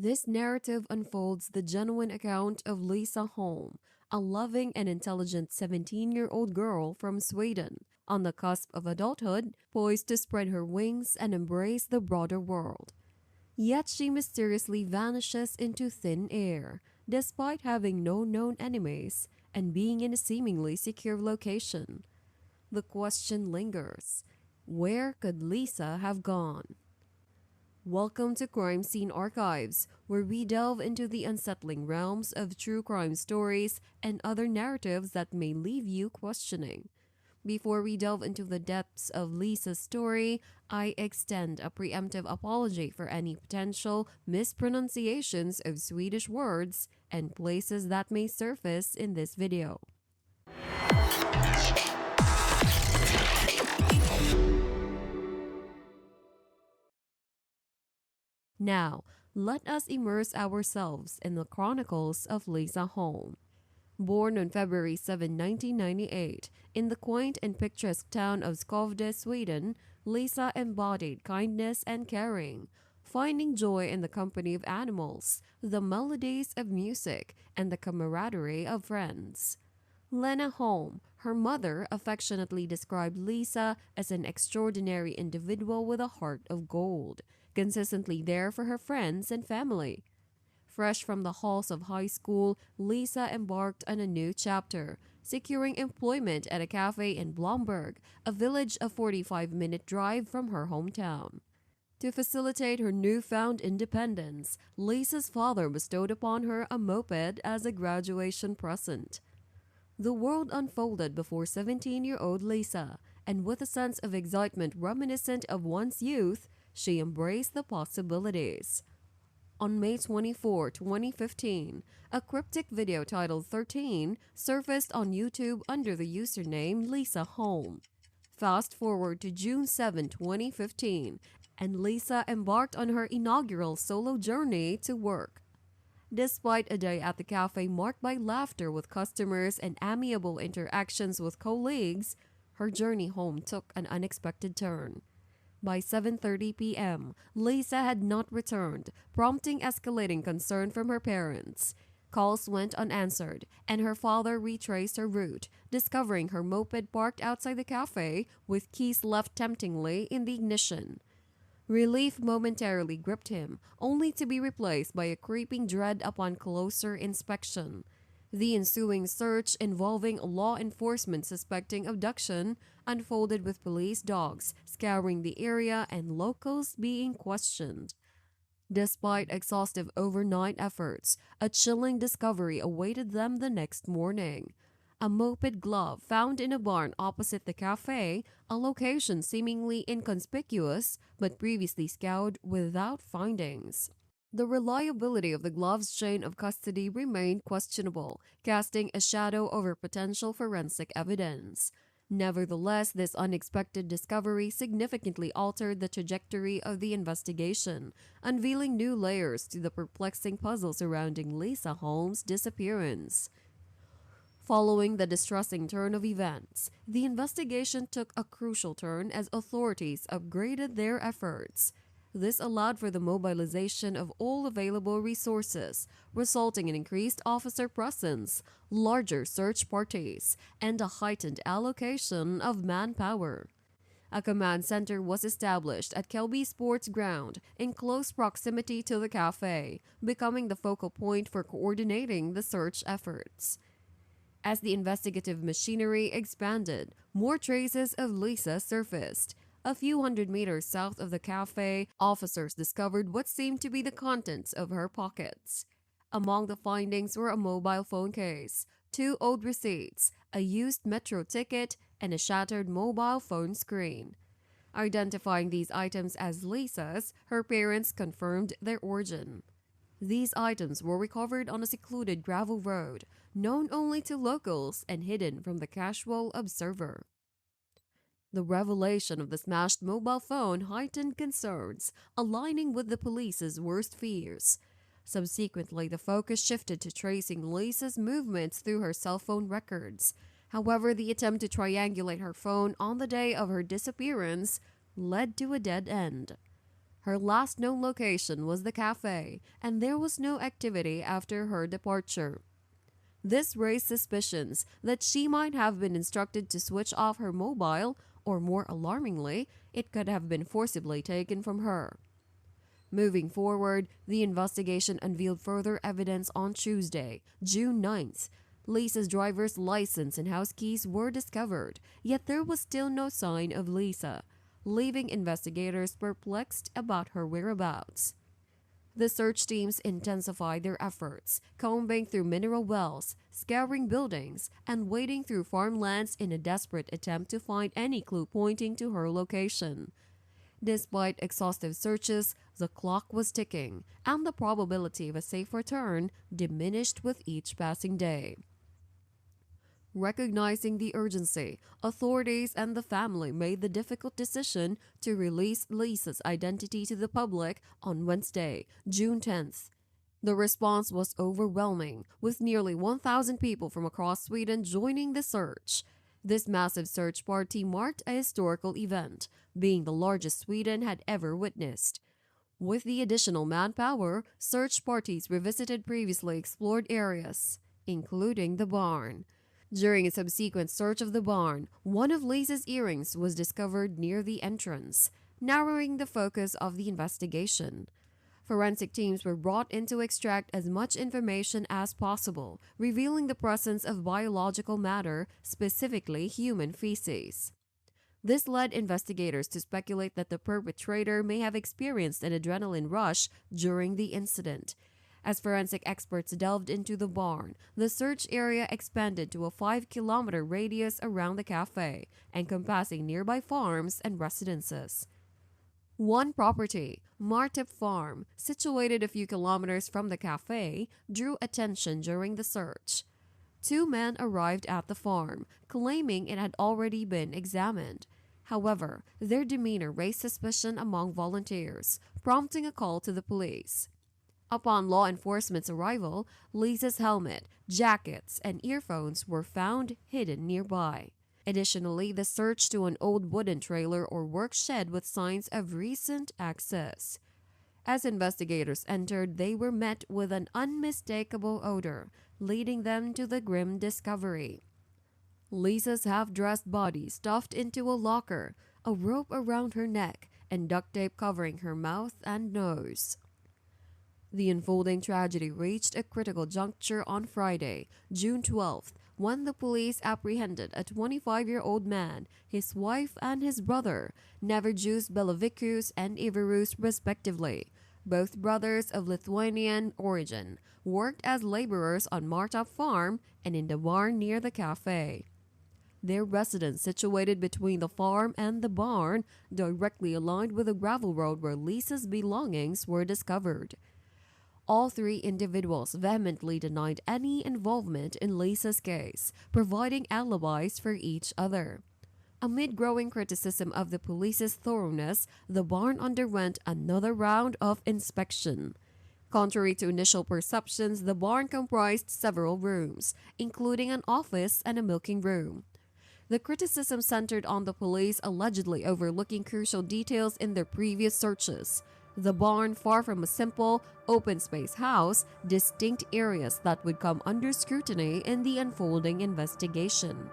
This narrative unfolds the genuine account of Lisa Holm, a loving and intelligent 17-year-old girl from Sweden, on the cusp of adulthood, poised to spread her wings and embrace the broader world. Yet she mysteriously vanishes into thin air, despite having no known enemies and being in a seemingly secure location. The question lingers: where could Lisa have gone? Welcome to Crime Scene Archives, where we delve into the unsettling realms of true crime stories and other narratives that may leave you questioning. Before we delve into the depths of Lisa's story, I extend a preemptive apology for any potential mispronunciations of Swedish words and places that may surface in this video. Now, let us immerse ourselves in the chronicles of Lisa Holm. Born on February 7, 1998, in the quaint and picturesque town of Skövde, Sweden, Lisa embodied kindness and caring, finding joy in the company of animals, the melodies of music, and the camaraderie of friends. Lena Holm, her mother, affectionately described Lisa as an extraordinary individual with a heart of gold, consistently there for her friends and family. Fresh from the halls of high school, Lisa embarked on a new chapter, securing employment at a cafe in Blomberg, a village a 45-minute drive from her hometown. To facilitate her newfound independence, Lisa's father bestowed upon her a moped as a graduation present. The world unfolded before 17-year-old Lisa, and with a sense of excitement reminiscent of one's youth, she embraced the possibilities. On May 24, 2015, a cryptic video titled 13 surfaced on YouTube under the username Lisa Holm. Fast forward to June 7, 2015, and Lisa embarked on her inaugural solo journey to work. Despite a day at the cafe marked by laughter with customers and amiable interactions with colleagues, her journey home took an unexpected turn. By 7:30 p.m., Lisa had not returned, prompting escalating concern from her parents. Calls went unanswered, and her father retraced her route, discovering her moped parked outside the cafe with keys left temptingly in the ignition. Relief momentarily gripped him, only to be replaced by a creeping dread upon closer inspection. The ensuing search, involving law enforcement suspecting abduction, unfolded with police dogs scouring the area and locals being questioned. Despite exhaustive overnight efforts, a chilling discovery awaited them the next morning. A moped glove found in a barn opposite the cafe, a location seemingly inconspicuous but previously scoured without findings. The reliability of the glove's chain of custody remained questionable, casting a shadow over potential forensic evidence. Nevertheless, this unexpected discovery significantly altered the trajectory of the investigation, unveiling new layers to the perplexing puzzle surrounding Lisa Holm's disappearance. Following the distressing turn of events, the investigation took a crucial turn as authorities upgraded their efforts. This allowed for the mobilization of all available resources, resulting in increased officer presence, larger search parties, and a heightened allocation of manpower. A command center was established at Kelby Sports Ground in close proximity to the cafe, becoming the focal point for coordinating the search efforts. As the investigative machinery expanded, more traces of Lisa surfaced. A few hundred meters south of the cafe, officers discovered what seemed to be the contents of her pockets. Among the findings were a mobile phone case, 2 old receipts, a used metro ticket, and a shattered mobile phone screen. Identifying these items as Lisa's, her parents confirmed their origin. These items were recovered on a secluded gravel road, known only to locals and hidden from the casual observer. The revelation of the smashed mobile phone heightened concerns, aligning with the police's worst fears. Subsequently, the focus shifted to tracing Lisa's movements through her cell phone records. However, the attempt to triangulate her phone on the day of her disappearance led to a dead end. Her last known location was the cafe, and there was no activity after her departure. This raised suspicions that she might have been instructed to switch off her mobile, or more alarmingly, it could have been forcibly taken from her. Moving forward, the investigation unveiled further evidence on Tuesday, June 9th. Lisa's driver's license and house keys were discovered, yet there was still no sign of Lisa, leaving investigators perplexed about her whereabouts. The search teams intensified their efforts, combing through mineral wells, scouring buildings, and wading through farmlands in a desperate attempt to find any clue pointing to her location. Despite exhaustive searches, the clock was ticking, and the probability of a safe return diminished with each passing day. Recognizing the urgency, authorities and the family made the difficult decision to release Lisa's identity to the public on Wednesday, June 10th. The response was overwhelming, with nearly 1,000 people from across Sweden joining the search. This massive search party marked a historical event, being the largest Sweden had ever witnessed. With the additional manpower, search parties revisited previously explored areas, including the barn. During a subsequent search of the barn, one of Lisa's earrings was discovered near the entrance, narrowing the focus of the investigation. Forensic teams were brought in to extract as much information as possible, revealing the presence of biological matter, specifically human feces. This led investigators to speculate that the perpetrator may have experienced an adrenaline rush during the incident. As forensic experts delved into the barn, the search area expanded to a 5-kilometer radius around the cafe, encompassing nearby farms and residences. One property, Martip Farm, situated a few kilometers from the cafe, drew attention during the search. 2 men arrived at the farm, claiming it had already been examined. However, their demeanor raised suspicion among volunteers, prompting a call to the police. Upon law enforcement's arrival, Lisa's helmet, jackets, and earphones were found hidden nearby. Additionally, the search to an old wooden trailer or work shed with signs of recent access. As investigators entered, they were met with an unmistakable odor, leading them to the grim discovery. Lisa's half-dressed body stuffed into a locker, a rope around her neck, and duct tape covering her mouth and nose. The unfolding tragedy reached a critical juncture on Friday, June 12th, when the police apprehended a 25-year-old man, his wife, and his brother, Neverjus Belovikus and Ivarus respectively. Both brothers of Lithuanian origin worked as laborers on Martap Farm and in the barn near the cafe. Their residence, situated between the farm and the barn, directly aligned with the gravel road where Lisa's belongings were discovered. All 3 individuals vehemently denied any involvement in Lisa's case, providing alibis for each other. Amid growing criticism of the police's thoroughness, the barn underwent another round of inspection. Contrary to initial perceptions, the barn comprised several rooms, including an office and a milking room. The criticism centered on the police allegedly overlooking crucial details in their previous searches. The barn, far from a simple, open-space house, distinct areas that would come under scrutiny in the unfolding investigation.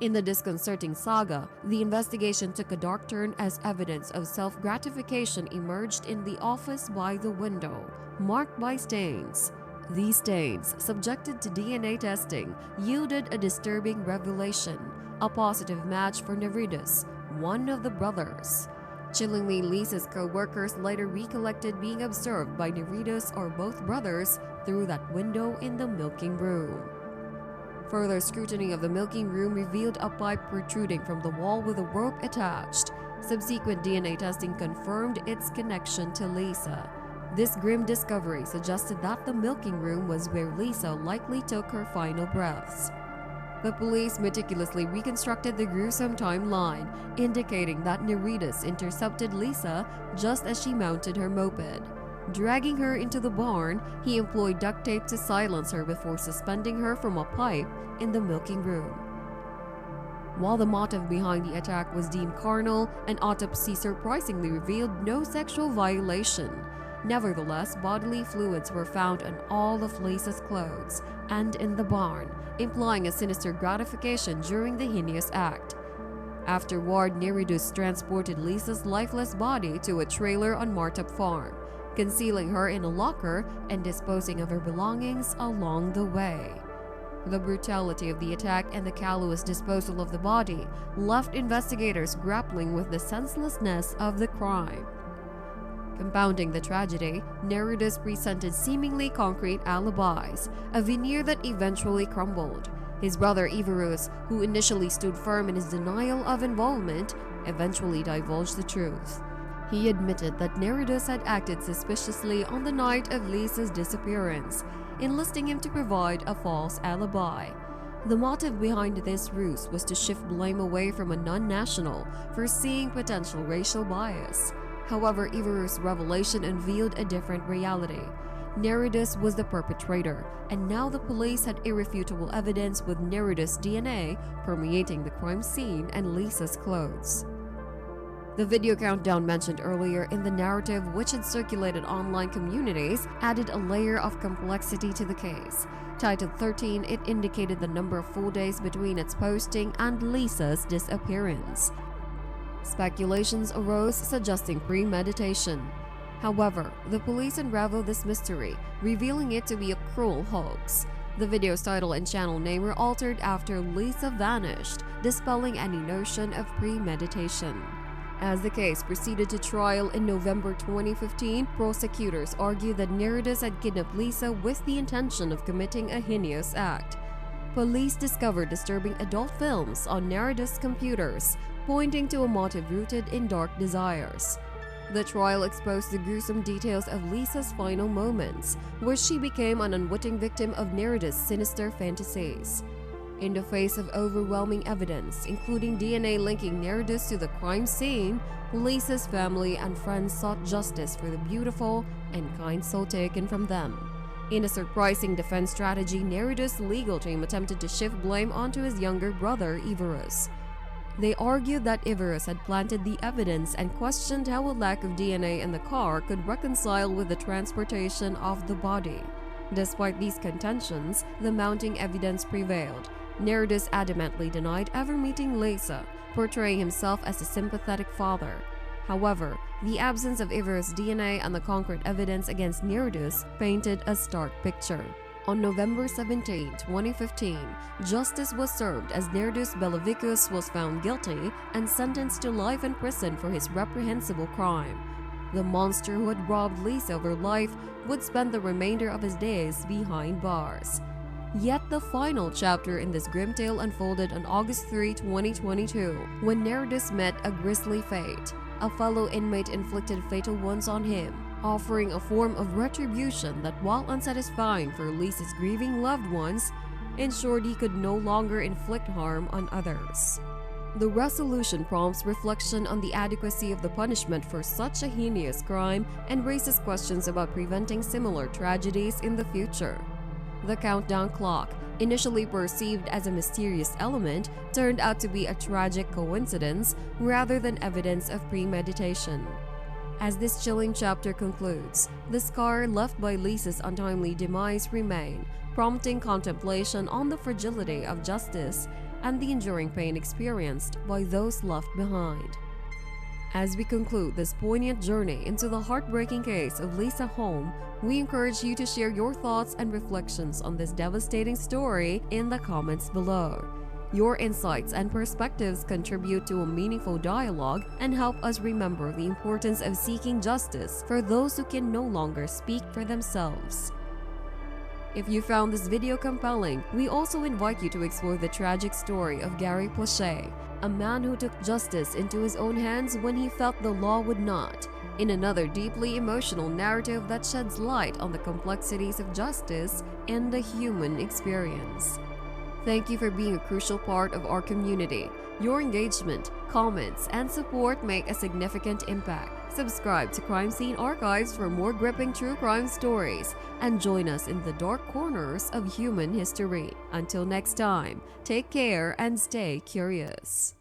In the disconcerting saga, the investigation took a dark turn as evidence of self-gratification emerged in the office by the window, marked by stains. These stains, subjected to DNA testing, yielded a disturbing revelation, a positive match for Neridus, one of the brothers. Chillingly, Lisa's co-workers later recollected being observed by Neridus or both brothers through that window in the milking room. Further scrutiny of the milking room revealed a pipe protruding from the wall with a rope attached. Subsequent DNA testing confirmed its connection to Lisa. This grim discovery suggested that the milking room was where Lisa likely took her final breaths. The police meticulously reconstructed the gruesome timeline, indicating that Neridus intercepted Lisa just as she mounted her moped. Dragging her into the barn, he employed duct tape to silence her before suspending her from a pipe in the milking room. While the motive behind the attack was deemed carnal, an autopsy surprisingly revealed no sexual violation. Nevertheless, bodily fluids were found on all of Lisa's clothes and in the barn, implying a sinister gratification during the heinous act. Afterward, Neridus transported Lisa's lifeless body to a trailer on Martup Farm, concealing her in a locker and disposing of her belongings along the way. The brutality of the attack and the callous disposal of the body left investigators grappling with the senselessness of the crime. Compounding the tragedy, Neridus presented seemingly concrete alibis, a veneer that eventually crumbled. His brother Ivarus, who initially stood firm in his denial of involvement, eventually divulged the truth. He admitted that Neridus had acted suspiciously on the night of Lisa's disappearance, enlisting him to provide a false alibi. The motive behind this ruse was to shift blame away from a non-national, foreseeing potential racial bias. However, Ivarus' revelation unveiled a different reality. Neridus was the perpetrator, and now the police had irrefutable evidence with Neridus' DNA permeating the crime scene and Lisa's clothes. The video countdown mentioned earlier in the narrative, which had circulated online communities, added a layer of complexity to the case. Titled 13, it indicated the number of full days between its posting and Lisa's disappearance. Speculations arose suggesting premeditation. However, the police unraveled this mystery, revealing it to be a cruel hoax. The video's title and channel name were altered after Lisa vanished, dispelling any notion of premeditation. As the case proceeded to trial in November 2015, prosecutors argued that Neridus had kidnapped Lisa with the intention of committing a heinous act. Police discovered disturbing adult films on Neridus' computers, pointing to a motive rooted in dark desires. The trial exposed the gruesome details of Lisa's final moments, where she became an unwitting victim of Neridus' sinister fantasies. In the face of overwhelming evidence, including DNA linking Neridus to the crime scene, Lisa's family and friends sought justice for the beautiful and kind soul taken from them. In a surprising defense strategy, Neridus' legal team attempted to shift blame onto his younger brother, Ivarus. They argued that Ivarus had planted the evidence and questioned how a lack of DNA in the car could reconcile with the transportation of the body. Despite these contentions, the mounting evidence prevailed. Neridus adamantly denied ever meeting Lisa, portraying himself as a sympathetic father. However, the absence of Ivarus' DNA and the concrete evidence against Neridus painted a stark picture. On November 17, 2015, justice was served as Neridus Belavicus was found guilty and sentenced to life in prison for his reprehensible crime. The monster who had robbed Lisa of her life would spend the remainder of his days behind bars. Yet the final chapter in this grim tale unfolded on August 3, 2022, when Neridus met a grisly fate. A fellow inmate inflicted fatal wounds on him, offering a form of retribution that, while unsatisfying for Lisa's grieving loved ones, ensured he could no longer inflict harm on others. The resolution prompts reflection on the adequacy of the punishment for such a heinous crime and raises questions about preventing similar tragedies in the future. The countdown clock, initially perceived as a mysterious element, turned out to be a tragic coincidence rather than evidence of premeditation. As this chilling chapter concludes, the scar left by Lisa's untimely demise remains, prompting contemplation on the fragility of justice and the enduring pain experienced by those left behind. As we conclude this poignant journey into the heartbreaking case of Lisa Holm, we encourage you to share your thoughts and reflections on this devastating story in the comments below. Your insights and perspectives contribute to a meaningful dialogue and help us remember the importance of seeking justice for those who can no longer speak for themselves. If you found this video compelling, we also invite you to explore the tragic story of Gary Plauché, a man who took justice into his own hands when he felt the law would not, in another deeply emotional narrative that sheds light on the complexities of justice and the human experience. Thank you for being a crucial part of our community. Your engagement, comments, and support make a significant impact. Subscribe to Crime Scene Archives for more gripping true crime stories, and join us in the dark corners of human history. Until next time, take care and stay curious.